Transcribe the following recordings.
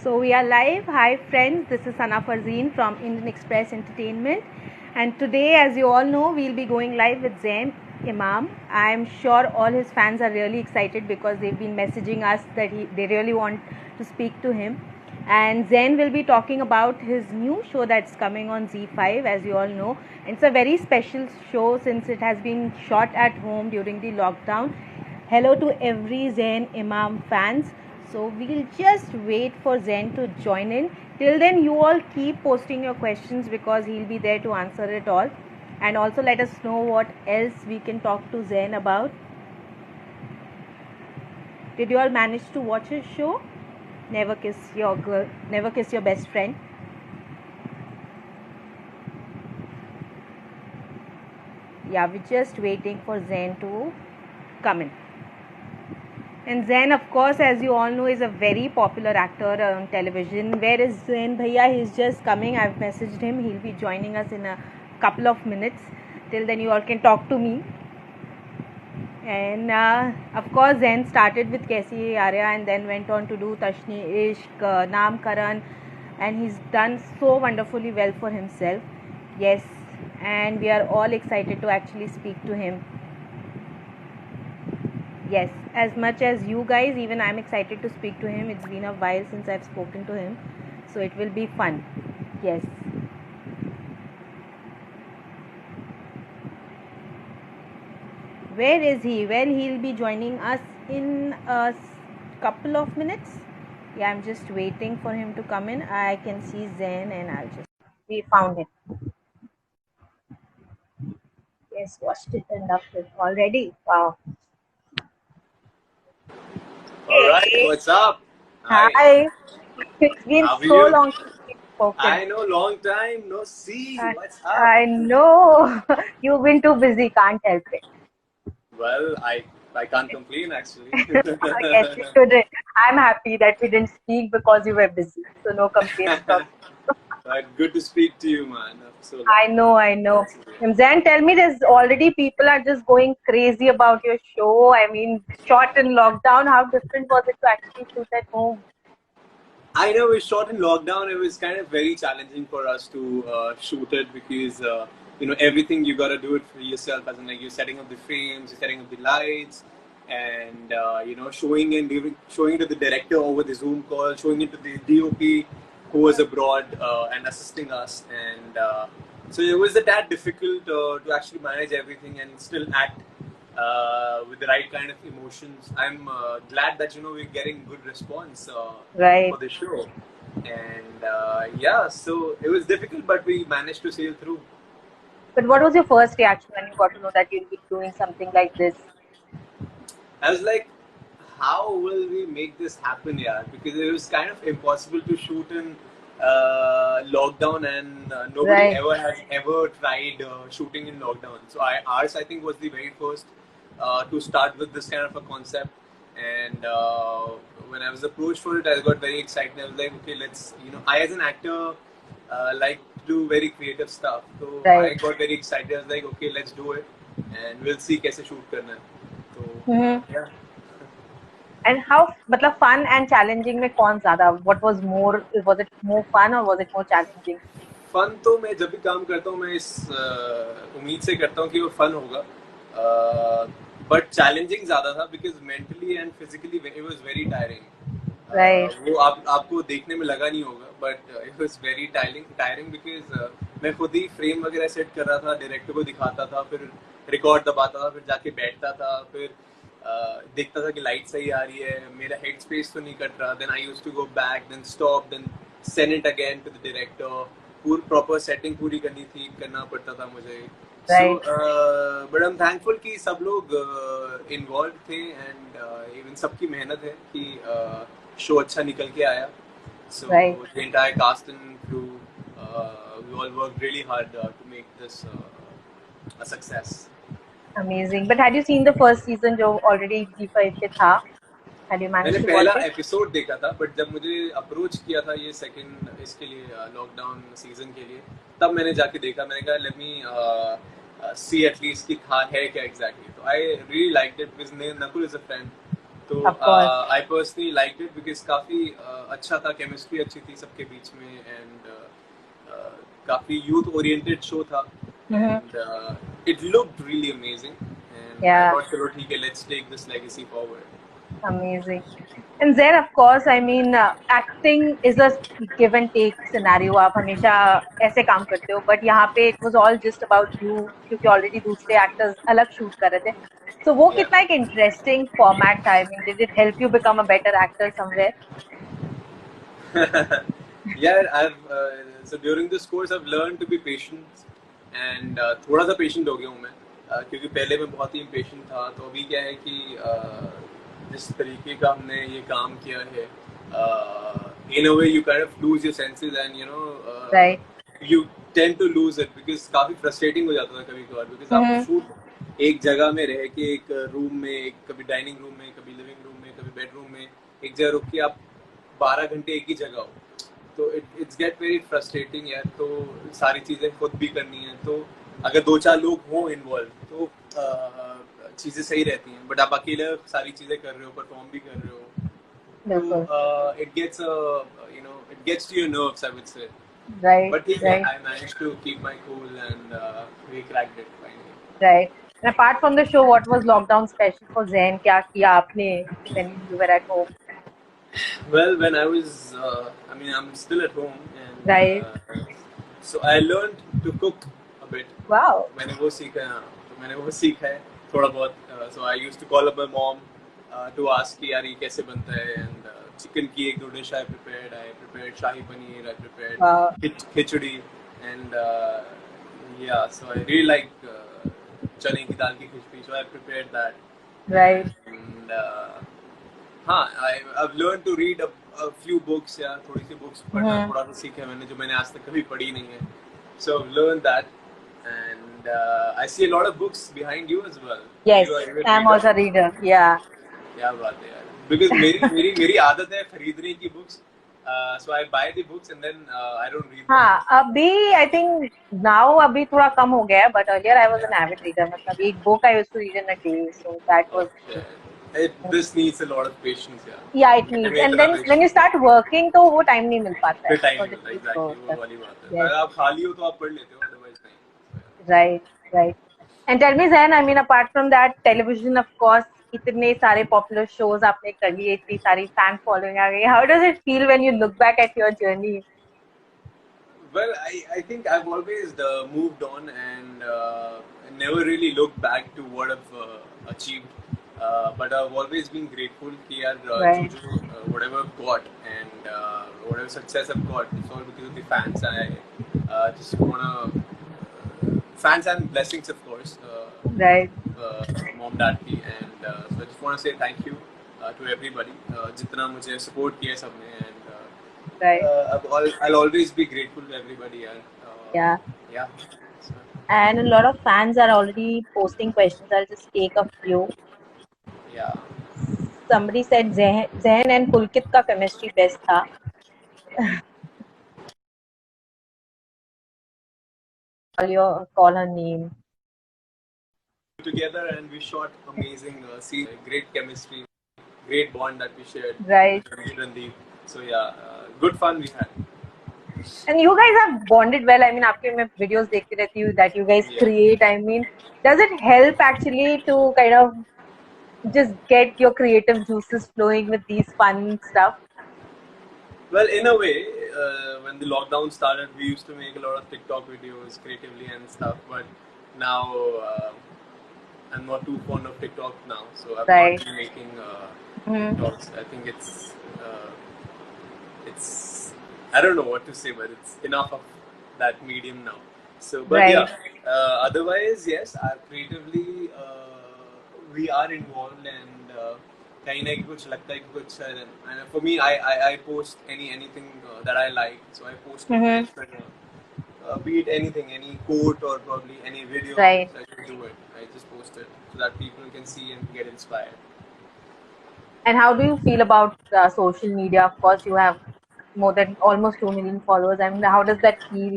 So we are live. Hi friends, this is Sana Farzeen from Indian Express Entertainment, and today, as you all know, we'll be going live with Zain Imam. I'm sure all his fans are really excited because they've been messaging us that they really want to speak to him. And Zain will be talking about his new show that's coming on Z5, as you all know. And it's a very special show since it has been shot at home during the lockdown. Hello to every Zain Imam fans. So we'll just wait for Zain to join in. Till then, you all keep posting your questions because he'll be there to answer it all. And also let us know what else we can talk to Zain about. Did you all manage to watch his show? Never Kiss Your Girl, Never Kiss Your Best Friend. Yeah, we're just waiting for Zain to come in. And Zain, of course, as you all know, is a very popular actor on television. Where is Zain Bhaiya? He's just coming. I've messaged him. He'll be joining us in a couple of minutes. Till then, you all can talk to me. And of course, Zain started with Kaisi Hai Arya and then went on to do Tashni Ishq, Namkaran, and he's done so wonderfully well for himself. Yes, and we are all excited to actually speak to him. Yes, as much as you guys, even I'm excited to speak to him. It's been a while since I've spoken to him, so it will be fun. Yes. Where is he? Well, he'll be joining us in a couple of minutes. Yeah, I'm just waiting for him to come in. I can see Zain and I'll just... We found him. Yes, watched it and loved it already. Wow. All right, what's up? Hi. It's been so long since we've spoken. I know, long time no see. What's up? I know. You've been too busy, can't help it. Well, I can't complain actually. Yes, you shouldn't. I'm happy that we didn't speak because you were busy. So no complaints from Good to speak to you, man. So I know. Zain, tell me, there's already people are just going crazy about your show. I mean, shot in lockdown. How different was it to actually shoot at home? I know we shot in lockdown. It was kind of very challenging for us to shoot it because everything you gotta do it for yourself. As in, like, you're setting up the frames, you're setting up the lights, and showing it to the director over the Zoom call, showing it to the DOP who was abroad and assisting us, and so it was that difficult to actually manage everything and still act with the right kind of emotions. I'm glad that we're getting good response for the show, and so it was difficult, but we managed to sail through. But what was your first reaction when you got to know that you'll be doing something like this? I was like, how will we make this happen, yeah? Because it was kind of impossible to shoot in lockdown, and nobody ever tried shooting in lockdown. So ours, I think, was the very first to start with this kind of a concept. And when I was approached for it, I got very excited. I was like, okay, let's, I as an actor like to do very creative stuff. So I got very excited. I was like, okay, let's do it, and we'll see कैसे shoot करना है. So yeah. And how, मतलब fun and challenging में कौन ज़्यादा? What was it more fun or was it more challenging? Fun तो मैं जब भी काम करता हूँ मैं इस उम्मीद से करता हूँ कि वो fun होगा. But challenging ज़्यादा था because mentally and physically it was very tiring. वो आपको देखने में लगा नहीं होगा, but it was very tiring because मैं खुद ही frame वगैरह set कर रहा था, director को दिखाता था, फिर record दबाता था, फिर जाके बैठता था, फिर देखता था कि लाइट सही आ रही है, मेरा हेड स्पेस तो नहीं कट रहा. Then I used to go back, then stop, then send it again to the director. पूरी प्रॉपर सेटिंग करना पड़ता था मुझे. So but I am thankful कि सब लोग इन्वॉल्व थे एंड इवन सबकी मेहनत है कि शो अच्छा निकल के आया. So the entire cast and crew we all worked really hard to make this a success. Amazing. But had you seen the first season जो already Z5 पे था? Had you managed to watch it? मैंने पहला episode देखा था, but जब मुझे approach किया था ये सेकंड इसके लिए लॉकडाउन सीजन के लिए, तब मैंने जाके देखा. मैंने कहा लेट मी सी एटलीस्ट कि था है क्या एग्जैक्टली. तो I really liked it because Nakul is a friend तो Of course. I personally like it because काफी अच्छा था, केमिस्ट्री अच्छी थी सबके बीच में, एंड काफी यूथ ओरिएंटेड शो था, and it looked really amazing, and I Yeah, thought चलो ठीक है, let's take this legacy forward. amazing. And then, of course, I mean, acting is a give and take scenario. आप हमेशा ऐसे काम करते हो, but यहाँ पे it was all just about you, क्योंकि already दूसरे actors अलग shoot कर रहे थे. So वो Yeah. कितना एक interesting format था. I mean, did it help you become a better actor somewhere? Yeah, so during this course I've learned to be patient, and थोड़ा सा patient हो गया हूँ मैं, क्योंकि पहले मैं बहुत ही impatient था. तो अभी क्या है कि जिस तरीके का हमने ये काम किया है, in a way you kind of lose your senses, and Right. you tend to lose it because काफी frustrating हो जाता था कभी कभार, because आप shoot एक जगह में रह के, एक रूम में, कभी डाइनिंग रूम में, कभी लिविंग रूम में, कभी बेडरूम में, एक जगह रुक के आप 12 घंटे एक ही जगह हो, तो इट्स गेट वेरी फ्रस्ट्रेटिंग यार. तो सारी चीजें खुद भी करनी है, तो अगर 2-4 लोग हों इन्वॉल्व तो चीजें सही रहती हैं, बट आप अकेले सारी चीजें कर रहे हो, परफॉर्म भी कर रहे हो, बिल्कुल. तो it gets to your nerves, I would say. Right. But ठीक Right. है, I managed to keep my cool, and we cracked it finally. Right. And apart from the show, what was lockdown special for Zen? क्या किया आपने when you were at home? Well, when I was, I'm still at home, and Right. so I learned to cook a bit. Wow. मैंने वो सीखा है, हाँ, तो मैंने वो सीखा है थोड़ा बहुत. So I used to call up my mom to ask कि यार ये कैसे बनता है, and chicken की 1-2 dish I prepared shahi paneer, I prepared Wow. khichdi, and yeah, so I really like चने की दाल की खिचड़ी, so I prepared that. Right. And हाँ, I've learned to read a few books, या थोड़ी सी books पढ़ना थोड़ा सा सीखा है मैंने, जो मैंने आज तक कभी पढ़ी नहीं है. So I've learned that, and I see a lot of books behind you as well. Yes, You are a I'm reader? also a reader. Yeah. क्या बात है यार, because मेरी आदत है खरीदने की books, so I buy the books and then I don't read them. हाँ, अभी I think now अभी थोड़ा कम हो गया है, but earlier I was an avid reader. मतलब एक book I used to read in a day, so that was. Okay. This needs a lot of patience, yeah. Yeah, it needs. And then when you start working, तो वो time नहीं मिल पाता है. फिर time नहीं मिलता, exactly, वो वाली बात है. अगर आप खाली हो तो आप पढ़ लेते हो, otherwise नहीं. Right, right. And tell me, Zain, I mean, apart from that, television, of course, इतने सारे popular shows आपने कर लिए, इतनी सारी fan following आ गई. How does it feel when you look back at your journey? Well, I think I've always moved on, and never really looked back to what I've achieved. But I've always been grateful कि यार Right. whatever I've got, and whatever success I've got, it's all because of the fans. I just wanna fans and blessings, of course. Right. Mom, dad की, and so I just want to say thank you to everybody. जितना मुझे support किया सबने, and Right. I'll always be grateful to everybody. Yeah. Yeah. So, And a lot of fans are already posting questions. I'll just take a few. yeah. Somebody said Zain and Pulkit का chemistry best था. Call her name. Together, and we shot amazing scene, great chemistry, great bond that we shared. Right. With Randeep. So yeah, good fun we had. And you guys have bonded well. I mean, आपके मैं videos देखती रहती हूँ that you guys create. I mean, does it help actually to kind of just get your creative juices flowing with these fun stuff? Well, in a way, when the lockdown started, we used to make a lot of TikTok videos creatively and stuff. But now I'm not too fond of TikTok now, so I'm Right. not really making TikToks. I think it's I don't know what to say, but it's enough of that medium now. So, but Right. yeah, otherwise, yes, creatively we are involved, and कहीं ना कहीं कुछ लगता है कि कुछ and for me, I post anything that I like, so I post on my Instagram. Be it anything, any quote or probably any video, Right. so I should do it. I just post it so that people can see and get inspired. And how do you feel about social media? Of course, you have more than almost 2 million followers. I mean, how does that feel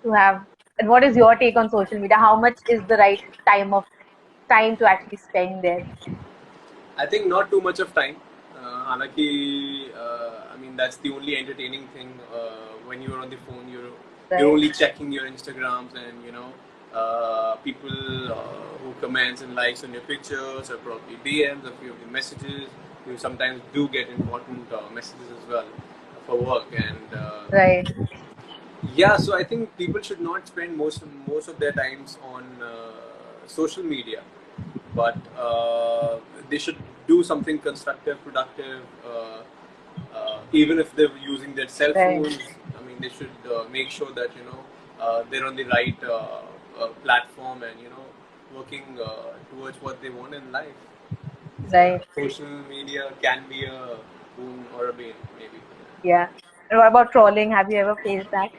to have? And what is your take on social media? How much is the right time to actually spend there? I think not too much of time. हालांकि I mean that's the only entertaining thing. When you're on the phone, you're only checking your Instagrams and people who comments and likes on your pictures or probably DMs, a few of the messages. You sometimes do get important messages as well for work and Right. yeah. So I think people should not spend most of their times on social media, but they should do something constructive, productive. Even if they're using their cell phones, I mean, they should make sure that they're on the right platform and working towards what they want in life. Right. Social media can be a boon or a bane, maybe. Yeah. And what about trolling? Have you ever faced that?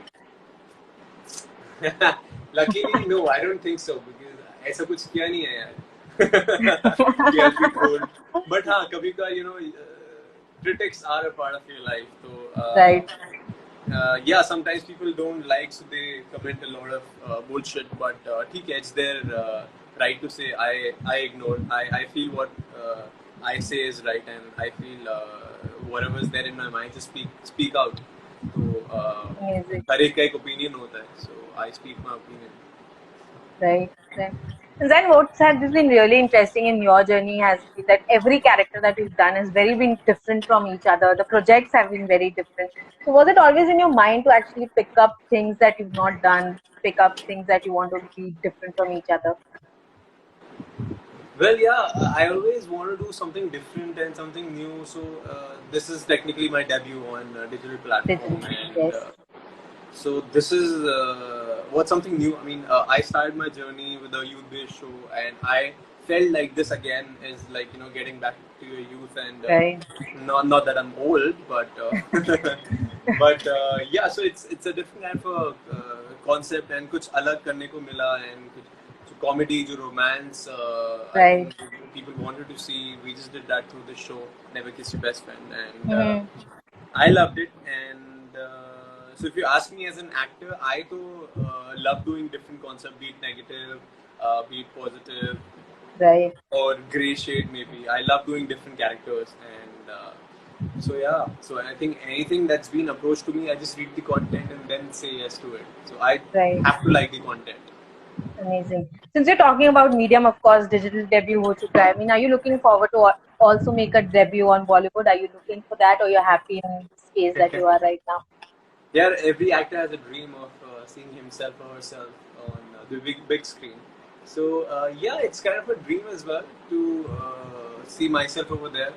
Luckily, no, I don't think so because ऐसा कुछ किया नहीं है यार. कि I'll be trolled. But हाँ, कभी का critics are a part of your life. So Right. Yeah, sometimes people don't like, so they comment a lot of bullshit. But ठीक है, it's their right to say. I ignore. I feel what I say is right, and I feel whatever is there in my mind, just speak out. So Amazing. हर एक का एक opinion होता है, so I speak my opinion. Right. Right. And then what has been really interesting in your journey has been that every character that you've done has very been different from each other. The projects have been very different. So was it always in your mind to actually pick up things that you've not done, pick up things that you want to be different from each other? Well, yeah, I always want to do something different and something new. So this is technically my debut on digital platform, and Yes. so this is what's something new. I mean, I started my journey with a youth-based show, and I felt like this again is like getting back to your youth, and Right. not that I'm old, but but yeah. So it's a different kind of concept, and कुछ अलग करने को मिला, and कुछ comedy, जो romance. Right. I think people wanted to see. We just did that through the show, Never Kiss Your Best Friend, and I loved it. And so if you ask me as an actor, I too love doing different concepts, be it negative, be it positive, Right. or grey shade maybe. I love doing different characters, and so yeah. So I think anything that's been approached to me, I just read the content and then say yes to it. So I have to like the content. Amazing. Since you're talking about medium, of course, digital debut ho chuka hai. I mean, are you looking forward to also make a debut on Bollywood? Are you looking for that, or you're happy in the space that you are right now? Yeah, every actor has a dream of seeing himself or herself on the big screen. So yeah, it's kind of a dream as well to see myself over there.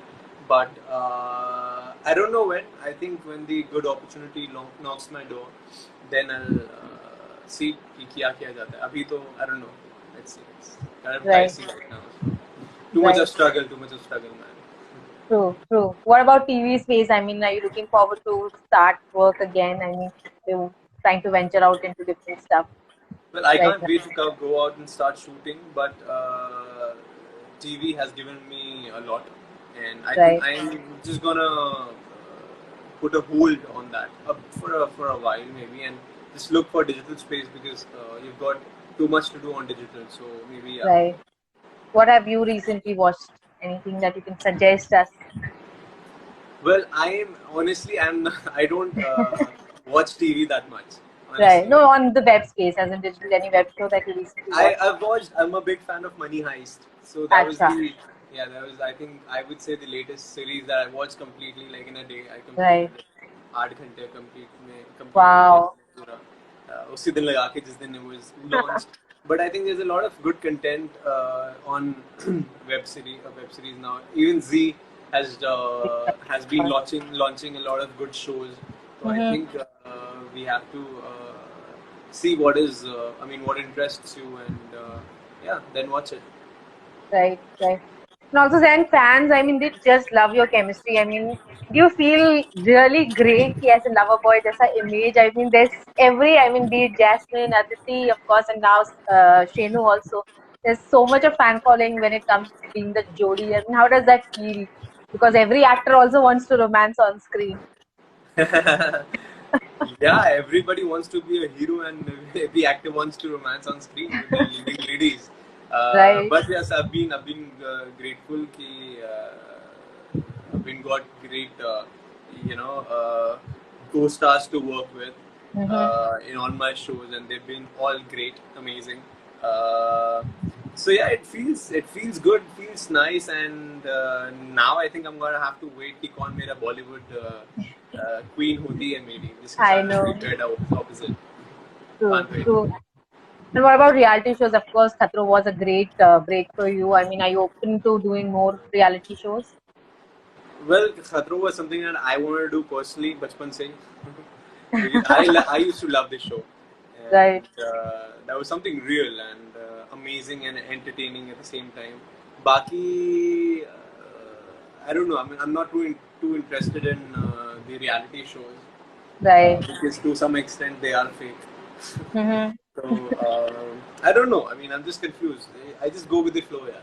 But I don't know when. I think when the good opportunity knocks my door, then I'll see कि क्या किया जाता है. अभी तो I don't know. Let's see. It's kind of dicey right now. Too much of struggle, man. True. What about TV space? I mean, are you looking forward to start work again? I mean, you trying to venture out into different stuff. Well, I can't wait to go out and start shooting, but TV has given me a lot, and I think I'm just gonna put a hold on that for a while maybe, and just look for digital space because you've got too much to do on digital. So maybe yeah. Right. What have you recently watched? Anything that you can suggest us? Well, I don't watch TV that much. Honestly. Right. No, on the web space, as in digital, any web show that you recently watched? I'm a big fan of Money Heist. So that was I think I would say the latest series that I watched completely, like in a day. I completed 8 घंटे complete. Wow. उसी दिन लगा के जिस दिन it was launched. But I think there's a lot of good content on web series now. Even Z has been launching a lot of good shows. So I think we have to see what interests you, and then watch it. Right. And also, then fans, I mean, they just love your chemistry. I mean, do you feel really great as a lover boy, just an image? I mean, be it Jasmine, Aditi, of course, and now Shenu also. There's so much of fan following when it comes to being the Jodi. I mean, how does that feel? Because every actor also wants to romance on screen. Yeah, everybody wants to be a hero, and every actor wants to romance on screen with the leading ladies. Right. But yes, I've been grateful कि I've been got great you know co-stars to work with in all my shows, and they've been all great, amazing. Uh, so yeah, it feels good, feels nice, and now I think I'm gonna have to wait कि कौन मेरा Bollywood queen होती है मेरी, जिसके I साथ know. मैं opposite. True, Can't wait. true. And what about reality shows? Of course, Khatro was a great break for you. I mean, are you open to doing more reality shows? Well, Khatro was something that I wanted to do personally, bachpan se. Because I used to love this show, Right. and that was something real and amazing and entertaining at the same time. Baki, I don't know. I mean, I'm not too interested in the reality shows Right. because to some extent they are fake. Mm-hmm. So I don't know. I mean, I'm just confused. I just go with the flow, yeah.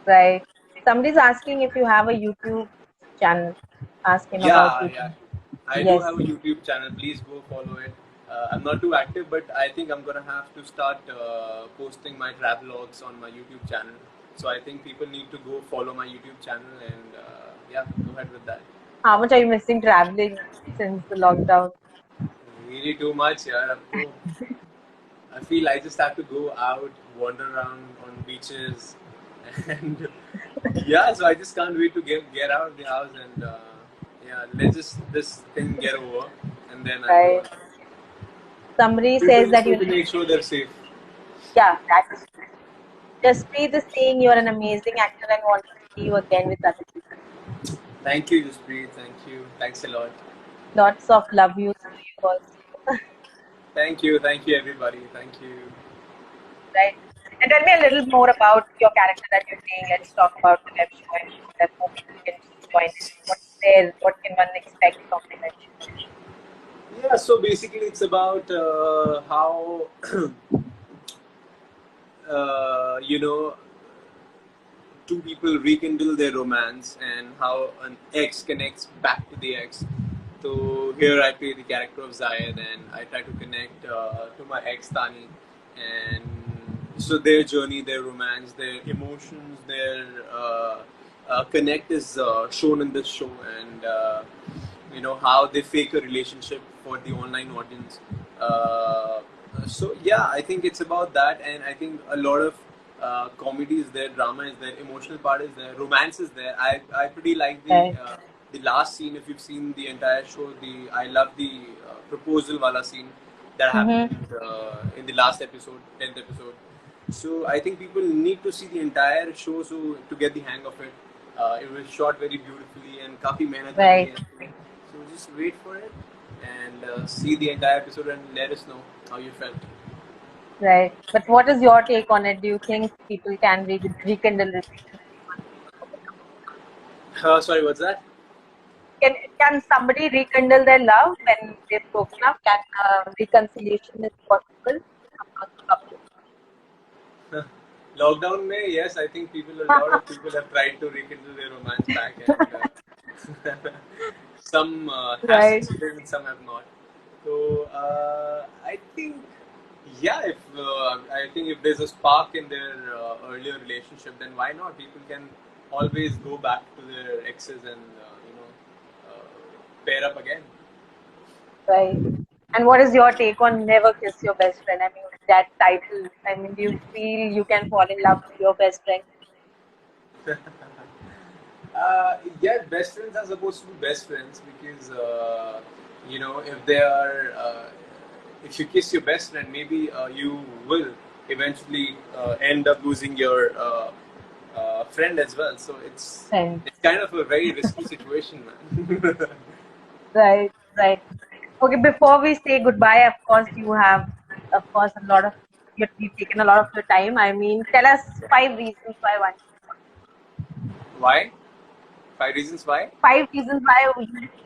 Right. Somebody's asking if you have a YouTube channel. Ask him about Yeah, YouTube. yeah. I do Yes. have a YouTube channel. Please go follow it. I'm not too active, but I think I'm gonna have to start posting my travelogues on my YouTube channel. So I think people need to go follow my YouTube channel, and yeah, go ahead with that. How much are you missing traveling since the lockdown? Really too much, yeah. I feel I just have to go out, wander around on beaches, and yeah. So I just can't wait to get out of the house, and yeah, let's just this thing get over, and then I'll go Right. out. Somebody People says just that need to make sure they're safe. yeah, that's Jaspreet is saying you're an amazing actor and want to see you again with other people. Thank you, Jaspreet. Thank you. Thanks a lot. Lots of love you to you also. Thank you, everybody. Thank you. Right. And tell me a little more about your character that you're playing. Let's talk about the web show and so that more people can join it. What's there? What can one expect from the web show? Yeah, so basically, it's about how you know, two people rekindle their romance and how an ex connects back to the ex. So here I play the character of Zayed, and I try to connect to my ex Tani, and so their journey, their romance, their emotions, their connect is shown in this show, and you know how they fake a relationship for the online audience. So yeah, I think it's about that, and I think a lot of comedy is there, drama is there, emotional part is there, romance is there. I pretty like Right. the last scene. If you've seen the entire show, I love the proposal wala scene that happened in the last episode, 10th episode. So I think people need to see the entire show so to get the hang of it. It was shot very beautifully and काफी मेहनत Right. लगी है. So just wait for it and see the entire episode and let us know how you felt. Right. But what is your take on it? Do you think people can rekindle it? Sorry, what's that? Can somebody rekindle their love when they've broken up? Can reconciliation is possible among the couple? Lockdown mein, yes, I think a lot of people have tried to rekindle their romance back, and some have Right. succeeded and some have not. So I think, yeah, I think if there's a spark in their earlier relationship, then why not? People can always go back to their exes and pair up again. Right. And what is your take on Never Kiss Your Best Friend? I mean, that title. I mean, do you feel you can fall in love with your best friend? Yeah, best friends are supposed to be best friends because you know if they are if you kiss your best friend, maybe you will eventually end up losing your friend as well. So Friend. it's kind of a very risky situation, man. Right, right. Okay, before we say goodbye, of course, you have, of course, you've taken a lot of your time. I mean, tell us 5 reasons why Why? 5 reasons why? 5 reasons why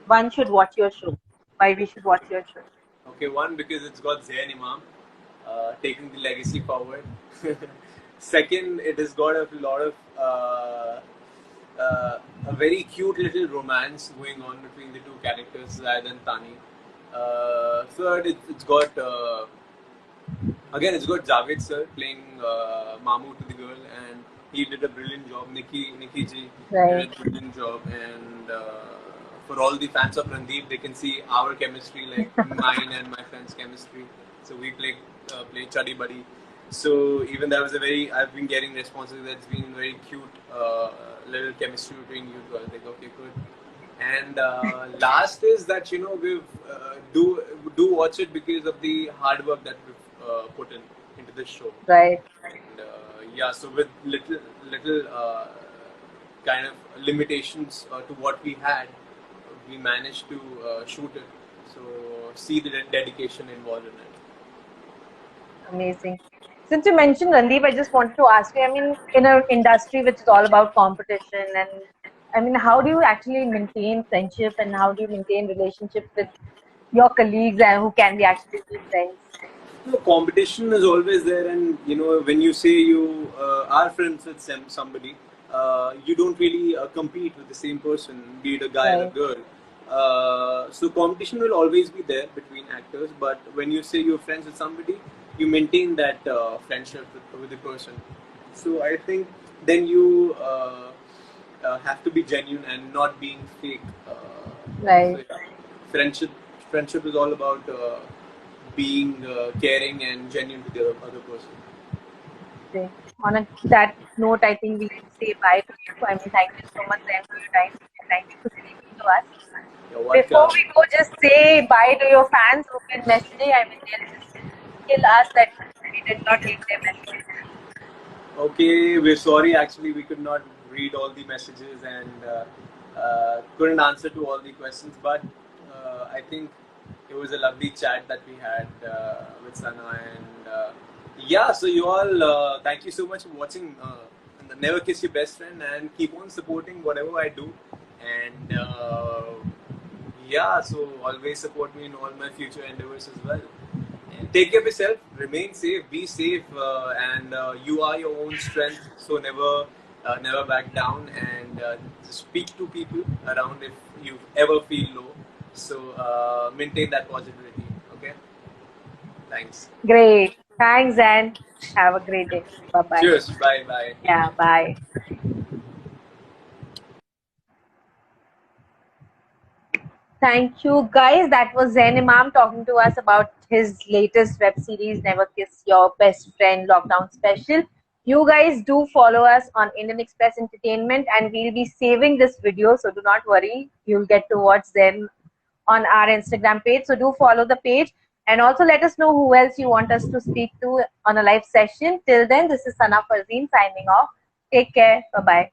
one should watch your show. Why we should watch your show. Okay, one, because it's got Zayn Imam taking the legacy forward. Second, it has got a lot of a very cute little romance going on between the two characters, Zayed and Tani. Third, it's got Again, it's got Javed sir playing Mamu to the girl, and he did a brilliant job. Nikki ji did a brilliant job, and for all the fans of Randeep, they can see our chemistry, like mine and my friend's chemistry. So we play Chuddy Buddy. So even that was a very, I've been getting responses that's been very cute little chemistry between you two. I was like, okay, good. And last is that we've do watch it because of the hard work that we've put into this show. Right. And yeah, so with little kind of limitations to what we had, we managed to shoot it. So see the dedication involved in it. Amazing. Since you mentioned Randeep, I just wanted to ask you, I mean, in an industry which is all about competition, and I mean, how do you actually maintain friendship and how do you maintain relationship with your colleagues and who can be actually be friends? No, competition is always there, and when you say you are friends with somebody, you don't really compete with the same person, be it a guy or a girl. So competition will always be there between actors, but when you say you're friends with somebody, you maintain that friendship with the person. So I think then you have to be genuine and not being fake. Right. So, yeah, friendship is all about being caring and genuine to the other person. Okay. On that note, I think we say bye to you. I mean, thank you so much then for your time and thank you for speaking to us. Before we go, just say bye to your fans who've been messaging. I mean, they'll just kill us that we did not read their messages. Okay, we're sorry. Actually, we could not read all the messages and couldn't answer to all the questions. But I think it was a lovely chat that we had with Sana. And yeah, so you all, thank you so much for watching. Never Kiss Your Best Friend, and keep on supporting whatever I do. And yeah, so always support me in all my future endeavors as well. And take care of yourself, remain safe, be safe, and you are your own strength. So never back down, and speak to people around if you ever feel low. So maintain that positivity. Okay. Thanks. Great. Thanks, and have a great day. Bye-bye. Cheers. Bye. Bye. Yeah, bye. Thank you, guys. That was Zain Imam talking to us about his latest web series, Never Kiss Your Best Friend Lockdown Special. You guys do follow us on Indian Express Entertainment, and we'll be saving this video, so do not worry. You'll get to watch them on our Instagram page. So do follow the page, and also let us know who else you want us to speak to on a live session. Till then, this is Sana Farzeen signing off. Take care. Bye-bye.